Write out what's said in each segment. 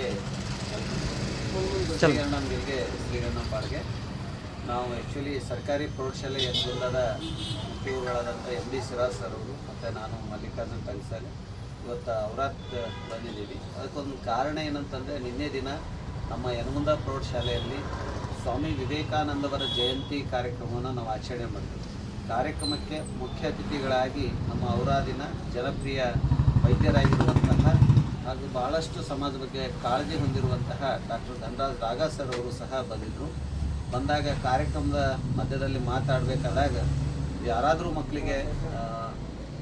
ಬಾಳ್ಗೆ ಶ್ರೀಗಣ್ಣನಿಗೆ ಶ್ರೀಗಣ್ಣ ಬಾಳ್ಗೆ ನಾವು ಆ್ಯಕ್ಚುಲಿ ಸರ್ಕಾರಿ ಪ್ರೌಢಶಾಲೆ ಯನಗುಂದದ ಮುಖ್ಯಗಳಾದಂಥ ಎಮ್ ಡಿ ಸಿರಾಜ್ ಸರ್ ಅವರು ಮತ್ತು ನಾನು ಮಲ್ಲಿಕಾರ್ಜುನ್ ಟಂಗ್ಸಾಲೆ ಇವತ್ತು ಔರಾದ್ ಬಂದಿದ್ದೀವಿ. ಅದಕ್ಕೊಂದು ಕಾರಣ ಏನಂತಂದರೆ ನಿನ್ನೆ ದಿನ ನಮ್ಮ ಯನಗುಂದ ಪ್ರೌಢಶಾಲೆಯಲ್ಲಿ ಸ್ವಾಮಿ ವಿವೇಕಾನಂದವರ ಜಯಂತಿ ಕಾರ್ಯಕ್ರಮವನ್ನು ನಾವು ಆಚರಣೆ ಮಾಡಿದ್ವಿ. ಕಾರ್ಯಕ್ರಮಕ್ಕೆ ಮುಖ್ಯ ಅತಿಥಿಗಳಾಗಿ ನಮ್ಮ ಔರಾದಿನ ಜನಪ್ರಿಯ ವೈದ್ಯರಾಗಿರುವಂತಹ ಹಾಗೂ ಭಾಳಷ್ಟು ಸಮಾಜ ಬಗ್ಗೆ ಕಾಳಜಿ ಹೊಂದಿರುವಂತಹ ಡಾಕ್ಟರ್ ಧನರಾಜ್ ರಾಗ ಸರ್ ಅವರು ಸಹ ಬಂದಿದ್ದರು. ಬಂದಾಗ ಕಾರ್ಯಕ್ರಮದ ಮಧ್ಯದಲ್ಲಿ ಮಾತಾಡಬೇಕಾದಾಗ ಯಾರಾದರೂ ಮಕ್ಕಳಿಗೆ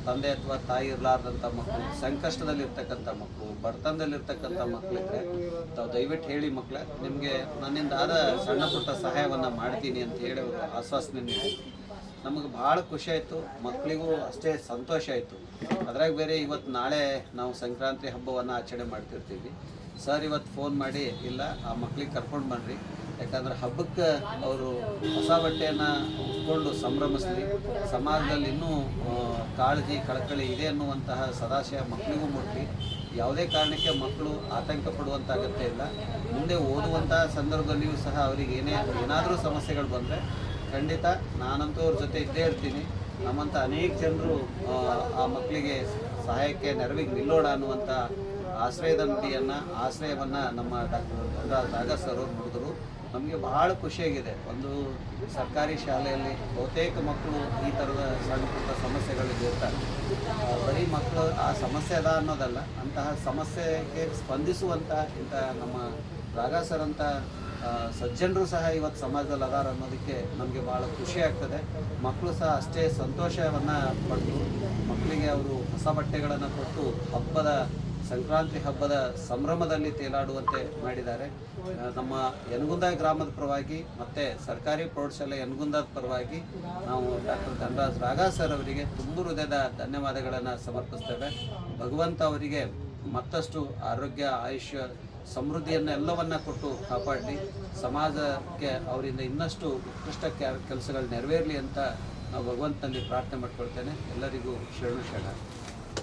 ತಂದೆ ಅಥವಾ ತಾಯಿ ಇರಲಾರ್ದಂಥ ಮಕ್ಕಳು, ಸಂಕಷ್ಟದಲ್ಲಿರ್ತಕ್ಕಂಥ ಮಕ್ಕಳು, ಬಡತನದಲ್ಲಿರ್ತಕ್ಕಂಥ ಮಕ್ಕಳಿದ್ರೆ ತಾವು ದಯವಿಟ್ಟು ಹೇಳಿ ಮಕ್ಕಳ ನಿಮಗೆ ನನ್ನಿಂದ ಆದ ಸಣ್ಣ ಪುಟ್ಟ ಸಹಾಯವನ್ನು ಮಾಡ್ತೀನಿ ಅಂತ ಹೇಳಿ ಅವರು ಆಶ್ವಾಸನೆ ನೀಡಿ ನಮಗೆ ಭಾಳ ಖುಷಿ ಆಯಿತು. ಮಕ್ಕಳಿಗೂ ಅಷ್ಟೇ ಸಂತೋಷ ಆಯಿತು. ಅದ್ರಾಗ ಬೇರೆ ಇವತ್ತು ನಾಳೆ ನಾವು ಸಂಕ್ರಾಂತಿ ಹಬ್ಬವನ್ನು ಆಚರಣೆ ಮಾಡ್ತಿರ್ತೀವಿ. ಸರ್ ಇವತ್ತು ಫೋನ್ ಮಾಡಿ ಇಲ್ಲ ಆ ಮಕ್ಳಿಗೆ ಕರ್ಕೊಂಡು ಬನ್ನಿರಿ, ಯಾಕಂದ್ರೆ ಹಬ್ಬಕ್ಕೆ ಅವರು ಹೊಸ ಬಟ್ಟೆಯನ್ನು ಉಟ್ಕೊಂಡು ಸಂಭ್ರಮಿಸಲಿ, ಸಮಾಜದಲ್ಲಿ ಇನ್ನೂ ಕಾಳಜಿ ಕಳಕಳಿ ಇದೆ ಅನ್ನುವಂತಹ ಸದಾಶಯ ಮಕ್ಕಳಿಗೂ ಮುಟ್ಲಿ. ಯಾವುದೇ ಕಾರಣಕ್ಕೆ ಮಕ್ಕಳು ಆತಂಕ ಪಡುವಂಥ ಅಗತ್ಯ ಇಲ್ಲ. ಮುಂದೆ ಓದುವಂತಹ ಸಂದರ್ಭದಲ್ಲಿಯೂ ಸಹ ಅವರಿಗೆ ಏನಾದರೂ ಸಮಸ್ಯೆಗಳು ಬಂದರೆ ಖಂಡಿತ ನಾನಂತೂ ಅವ್ರ ಜೊತೆ ಇದ್ದೇ ಇರ್ತೀನಿ. ನಮ್ಮಂಥ ಅನೇಕ ಜನರು ಆ ಮಕ್ಕಳಿಗೆ ಸಹಾಯಕ್ಕೆ ನೆರವಿಗೆ ನಿಲ್ಲೋಣ ಅನ್ನುವಂಥ ಆಶ್ರಯವನ್ನು ನಮ್ಮ ಡಾಕ್ಟರ್ ಧನರಾಜ್ ರಾಗ ಸರ್ ಅವರು ನೋಡಿದ್ರು. ನಮಗೆ ಬಹಳ ಖುಷಿಯಾಗಿದೆ. ಒಂದು ಸರ್ಕಾರಿ ಶಾಲೆಯಲ್ಲಿ ಬಹುತೇಕ ಮಕ್ಕಳು ಈ ಥರದ ಸಣ್ಣ ಪುಟ್ಟ ಸಮಸ್ಯೆಗಳಿಗೆ ಇರ್ತಾರೆ. ಬರೀ ಮಕ್ಕಳು ಆ ಸಮಸ್ಯೆ ಅದ ಅನ್ನೋದಲ್ಲ, ಅಂತಹ ಸಮಸ್ಯೆಗೆ ಸ್ಪಂದಿಸುವಂಥ ಇಂಥ ನಮ್ಮ ರಾಗ ಸರ್ ಅಂತ ಸಜ್ಜನರು ಸಹ ಇವತ್ತು ಸಮಾಜದಲ್ಲಿ ಅದಾರ ಅನ್ನೋದಕ್ಕೆ ನಮಗೆ ಭಾಳ ಖುಷಿ ಆಗ್ತದೆ. ಮಕ್ಕಳು ಸಹ ಅಷ್ಟೇ ಸಂತೋಷವನ್ನು ಪಟ್ಟು ಮಕ್ಕಳಿಗೆ ಅವರು ಹೊಸ ಬಟ್ಟೆಗಳನ್ನು ಕೊಟ್ಟು ಸಂಕ್ರಾಂತಿ ಹಬ್ಬದ ಸಂಭ್ರಮದಲ್ಲಿ ತೇಲಾಡುವಂತೆ ಮಾಡಿದ್ದಾರೆ. ನಮ್ಮ ಯನಗುಂದ ಗ್ರಾಮದ ಪರವಾಗಿ ಮತ್ತು ಸರ್ಕಾರಿ ಪ್ರೌಢಶಾಲೆ ಯನಗುಂದದ ಪರವಾಗಿ ನಾವು ಡಾಕ್ಟರ್ ಧನರಾಜ್ ರಾಗ ಸರ್ ಅವರಿಗೆ ತುಂಬ ಹೃದಯದ ಧನ್ಯವಾದಗಳನ್ನು ಸಮರ್ಪಿಸ್ತೇವೆ. ಭಗವಂತ ಅವರಿಗೆ ಮತ್ತಷ್ಟು ಆರೋಗ್ಯ, ಆಯುಷ್ಯ, ಸಮೃದ್ಧಿಯನ್ನೆಲ್ಲವನ್ನ ಕೊಟ್ಟು ಕಾಪಾಡಲಿ. ಸಮಾಜಕ್ಕೆ ಅವರಿಂದ ಇನ್ನಷ್ಟು ಉತ್ಕೃಷ್ಟ ಕೆಲಸಗಳು ನೆರವೇರಲಿ ಅಂತ ನಾವು ಭಗವಂತನಲ್ಲಿ ಪ್ರಾರ್ಥನೆ ಮಾಡ್ಕೊಳ್ತೇನೆ. ಎಲ್ಲರಿಗೂ ಶರಣು ಶರಣ.